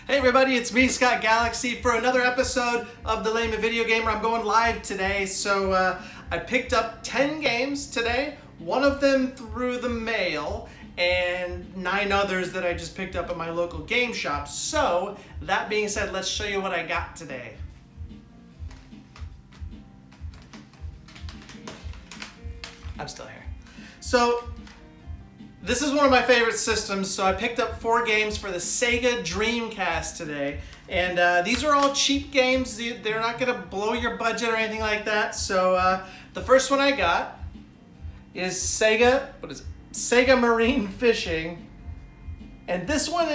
Hey everybody, it's me, Scott Galaxy, for another episode of The Lame Video Gamer. I'm going live today, so I picked up 10 games today, one of them through the mail, and 9 others that I just picked up at my local game shop. So, that being said, let's show you what I got today. I'm still here. So, this is one of my favorite systems, so I picked up 4 games for the Sega Dreamcast today. And these are all cheap games. They're not going to blow your budget or anything like that. So the first one I got is Sega Marine Fishing. And this one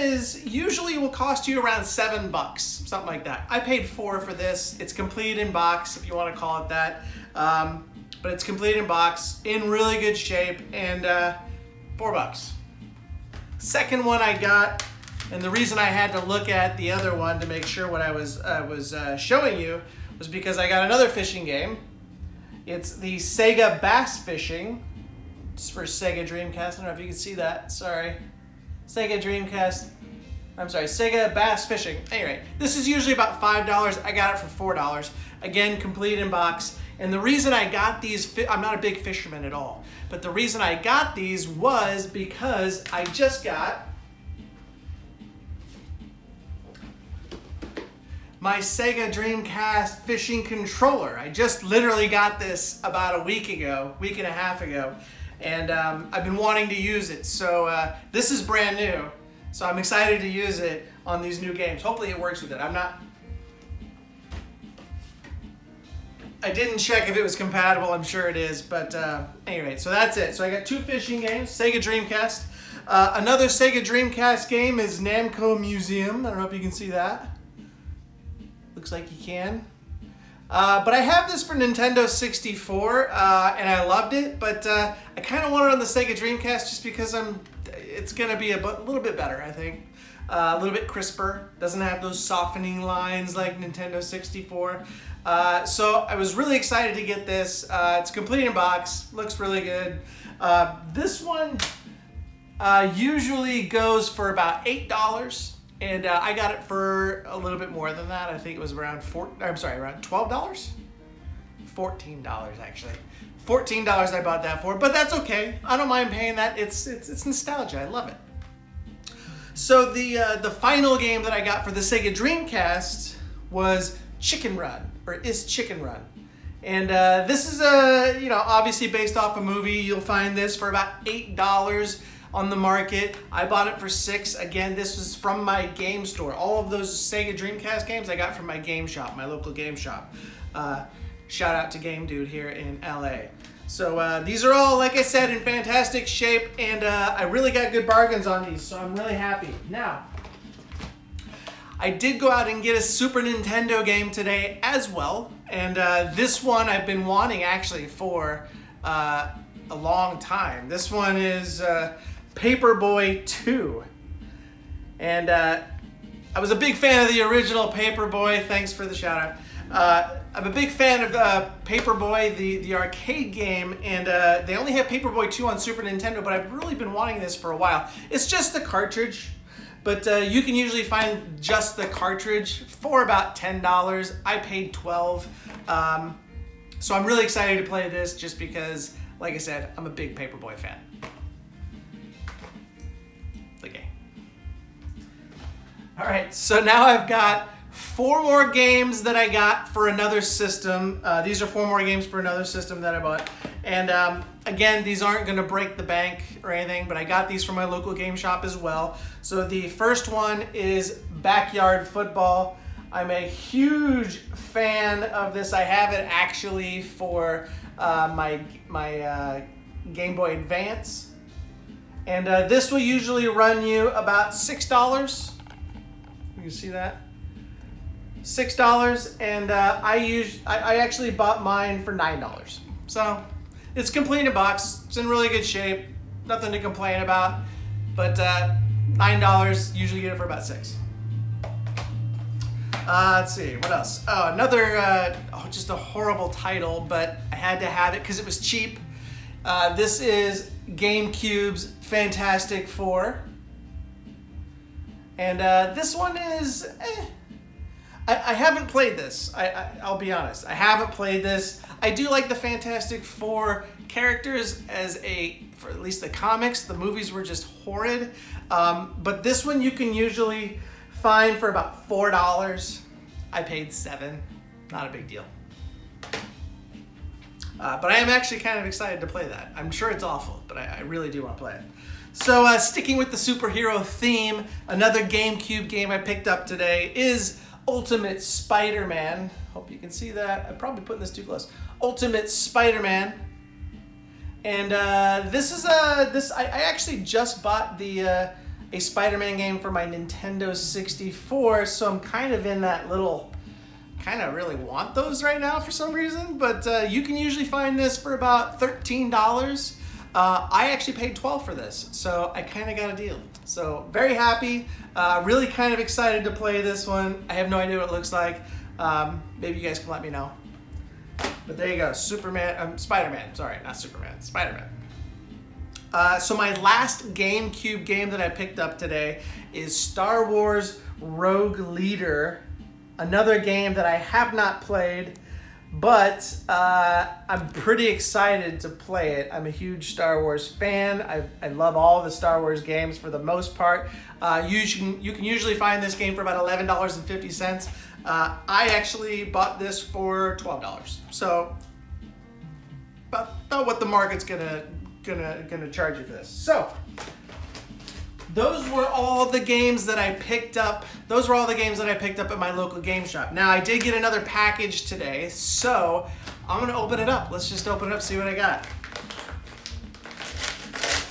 usually will cost you around $7, something like that. I paid $4 for this. It's complete in box, if you want to call it that. But it's complete in box, in really good shape, and $4. Second one I got, and the reason I had to look at the other one to make sure what I was showing you was because I got another fishing game. It's the Sega Bass Fishing. It's for Sega Dreamcast. I don't know if you can see that. Sorry. Sega Dreamcast. I'm sorry, Sega Bass Fishing. Anyway, this is usually about $5. I got it for $4. Again, complete in box. And the reason I got these, I'm not a big fisherman at all, but the reason I got these was because I just got my Sega Dreamcast fishing controller. I just literally got this about a week and a half ago, and I've been wanting to use it. So this is brand new, so I'm excited to use it on these new games. Hopefully it works with it. I didn't check if it was compatible. I'm sure it is, but anyway, so that's it. So I got 2 fishing games, Sega Dreamcast. Another Sega Dreamcast game is Namco Museum. I don't know if you can see that. Looks like you can. But I have this for Nintendo 64, and I loved it, but I kind of want it on the Sega Dreamcast just because it's going to be a little bit better, I think. A little bit crisper. Doesn't have those softening lines like Nintendo 64. So I was really excited to get this. It's complete in box. Looks really good. This one usually goes for about $8. And I got it for a little bit more than that. I think it was around around $12? $14 actually. $14 I bought that for, but that's okay. I don't mind paying that. It's nostalgia. I love it. So the final game that I got for the Sega Dreamcast was Chicken Run, or is Chicken Run. And this is obviously based off a movie. You'll find this for about $8 on the market. I bought it for $6. Again, this was from my game store. All of those Sega Dreamcast games I got from my game shop, my local game shop. Shout out to Game Dude here in LA. So these are all, like I said, in fantastic shape, and I really got good bargains on these, so I'm really happy. Now, I did go out and get a Super Nintendo game today as well, and this one I've been wanting actually for a long time. This one is Paperboy 2, and I was a big fan of the original Paperboy. Thanks for the shout out. I'm a big fan of Paperboy, the arcade game, and they only have Paperboy 2 on Super Nintendo, but I've really been wanting this for a while. It's just the cartridge, but you can usually find just the cartridge for about $10. I paid $12. So I'm really excited to play this just because, like I said, I'm a big Paperboy fan. The game. All right, so now I've got 4 more games that I got for another system. These are 4 more games for another system that I bought. And again, these aren't going to break the bank or anything, but I got these from my local game shop as well. So the first one is Backyard Football. I'm a huge fan of this. I have it actually for my Game Boy Advance. And this will usually run you about $6. You can see that. $6, and I actually bought mine for $9. So it's complete in box. It's in really good shape. Nothing to complain about. But $9, usually get it for about $6. Let's see, what else? Oh, another, just a horrible title, but I had to have it because it was cheap. This is GameCube's Fantastic Four. And this one is, I haven't played this. I'll be honest. I haven't played this. I do like the Fantastic Four characters for at least the comics. The movies were just horrid. But this one you can usually find for about $4. I paid $7. Not a big deal. But I am actually kind of excited to play that. I'm sure it's awful, but I really do want to play it. So sticking with the superhero theme, another GameCube game I picked up today is Ultimate Spider-Man. Hope you can see that. I'm probably putting this too close. Ultimate Spider-Man. And this is I actually just bought a Spider-Man game for my Nintendo 64, so I'm kind of in that little, kind of really want those right now for some reason, but you can usually find this for about $13. I actually paid $12 for this, so I kind of got a deal. So very happy, really kind of excited to play this one. I have no idea what it looks like. Maybe you guys can let me know. But there you go, Spider-Man, sorry, not Superman, Spider-Man. So my last GameCube game that I picked up today is Star Wars Rogue Leader. Another game that I have not played, but I'm pretty excited to play it. I'm a huge Star Wars fan. I love all the Star Wars games for the most part. You can usually find this game for about $11.50. I actually bought this for $12. So about what the market's gonna charge you for this. So those were all the games that I picked up. Those were all the games that I picked up at my local game shop. Now I did get another package today, so I'm gonna open it up. Let's just open it up, see what I got.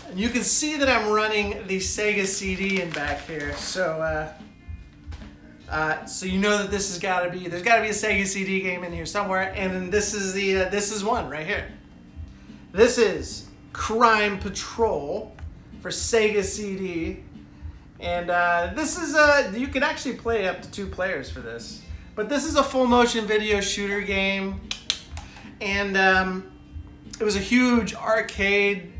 And you can see that I'm running the Sega CD in back here. So so you know that there's gotta be a Sega CD game in here somewhere, and then this is one right here. This is Crime Patrol for Sega CD, and this is you can actually play up to 2 players for this, but this is a full motion video shooter game, and it was a huge arcade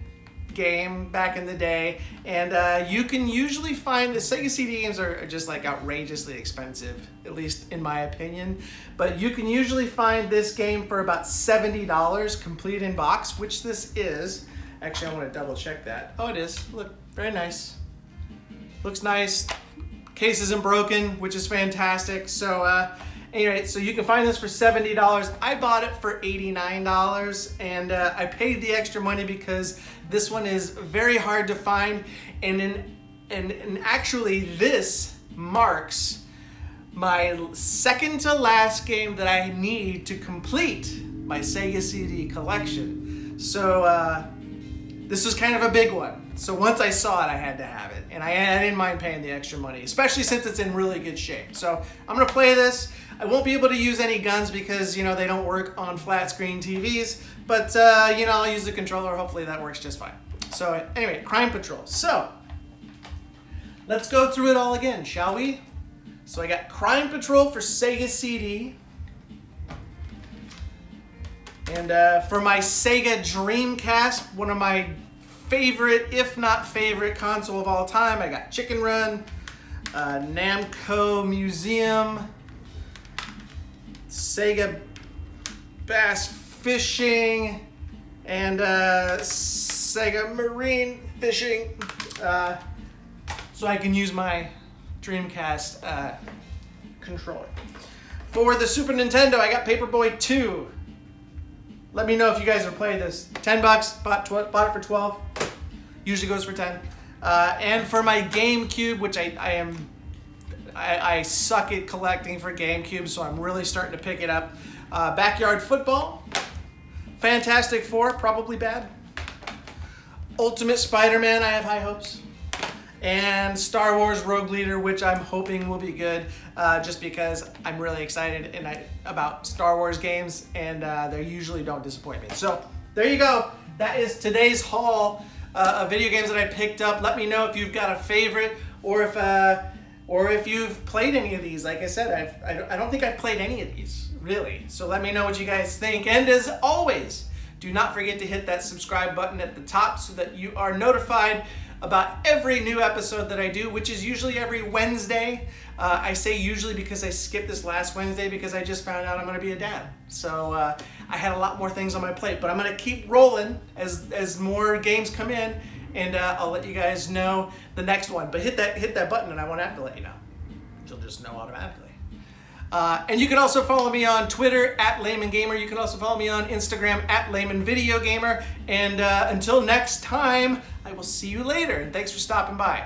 game back in the day, and you can usually find the Sega CD games are just like outrageously expensive, at least in my opinion, but you can usually find this game for about $70 complete in box, which this is. Actually, I want to double check that. Oh, it is. Look, very nice. Looks nice. Case isn't broken, which is fantastic. So anyway, so you can find this for $70. I bought it for $89, and I paid the extra money because this one is very hard to find, and actually this marks my second to last game that I need to complete my Sega CD collection. So this was kind of a big one. So once I saw it, I had to have it. And I didn't mind paying the extra money, especially since it's in really good shape. So I'm gonna play this. I won't be able to use any guns because, you know, they don't work on flat screen TVs. But, you know, I'll use the controller. Hopefully that works just fine. So anyway, Crime Patrol. So let's go through it all again, shall we? So I got Crime Patrol for Sega CD. And for my Sega Dreamcast, one of my favorite, if not favorite, console of all time, I got Chicken Run, Namco Museum, Sega Bass Fishing, and Sega Marine Fishing, so I can use my Dreamcast controller. For the Super Nintendo, I got Paperboy 2. Let me know if you guys have played this. 10 bucks, bought it for 12. Usually goes for 10. And for my GameCube, which I suck at collecting for GameCube, so I'm really starting to pick it up. Backyard Football, Fantastic Four, probably bad. Ultimate Spider-Man, I have high hopes. And Star Wars Rogue Leader, which I'm hoping will be good, just because I'm really excited about Star Wars games, and they usually don't disappoint me. So there you go. That is today's haul of video games that I picked up. Let me know if you've got a favorite, or if you've played any of these. Like I said, I don't think I've played any of these, really. So let me know what you guys think. And as always, do not forget to hit that subscribe button at the top so that you are notified about every new episode that I do, which is usually every Wednesday. I say usually because I skipped this last Wednesday because I just found out I'm going to be a dad. So I had a lot more things on my plate, but I'm going to keep rolling as more games come in, and I'll let you guys know the next one. But hit that button and I won't have to let you know. You'll just know automatically. And you can also follow me on Twitter @LaymanGamer. You can also follow me on Instagram @LaymanVideoGamer. And until next time, I will see you later. And thanks for stopping by.